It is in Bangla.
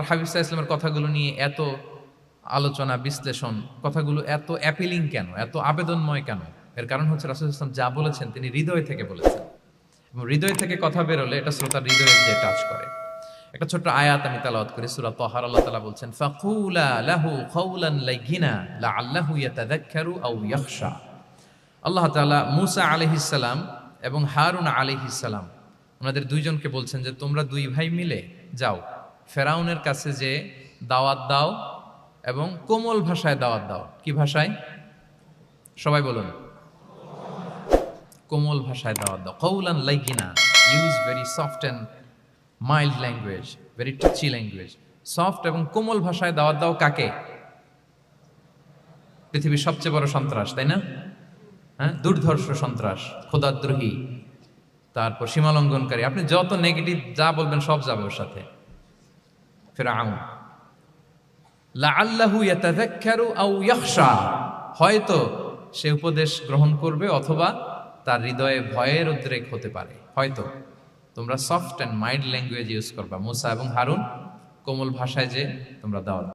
হাফিজ ইসলামের কথাগুলো নিয়ে এত আলোচনা বিশ্লেষণ, কথাগুলো এত অ্যাপিলিং কেন, এত আবেদনময় কেন? এর কারণ হচ্ছে রাসূল ইসলাম যা বলেছেন তিনি হৃদয় থেকে বলেছেন, এবং হৃদয় থেকে কথা বেরোলে এটা শ্রোতার হৃদয়ে যে টাচ করে। একটা ছোট্ট আয়াত আমি তেলাওয়াত করি, সূরা তাহার। আল্লাহ তাআলা বলছেন, ফাকুলা লাহু কাওলান লাইয়িনা লাআল্লাহু ইয়াতাযাক্কারু আও ইয়াখশা। আল্লাহ তাআলা মূসা আলাইহিস সালাম এবং হারুন আলাইহিস সালাম ওনাদের দুইজনকে বলছেন যে তোমরা দুই ভাই মিলে যাও ফেরাউনের কাছে, যে দাওয়াত দাও এবং কোমল ভাষায় দাওয়াত দাও। কি ভাষায়? সবাই বলুন। কোমল ভাষায় দাওয়াত দাও। কওলান লাইয়িনা, use very soft and mild language, very touchy language. Soft এবং কোমল ভাষায় দাওয়াত দাও কাকে? পৃথিবীর সবচেয়ে বড় সন্ত্রাস, তাই না? হ্যাঁ, দুর্ধর্ষ সন্ত্রাস, খোদাদ্রোহী, তারপর সীমালঙ্ঘনকারী। আপনি যত নেগেটিভ যা বলবেন সব যাবে ওর সাথে। ফিরআউন, লাআল্লাহু ইয়াতাযাক্কারু আও ইয়াখশা, হয়তো সে উপদেশ গ্রহণ করবে অথবা তার হৃদয়ে ভয়ের উদ্রেক হতে পারে। হয়তো তোমরা soft and mild language use করবা, মূসা এবং হারুন কোমল ভাষায় যে তোমরা দাও।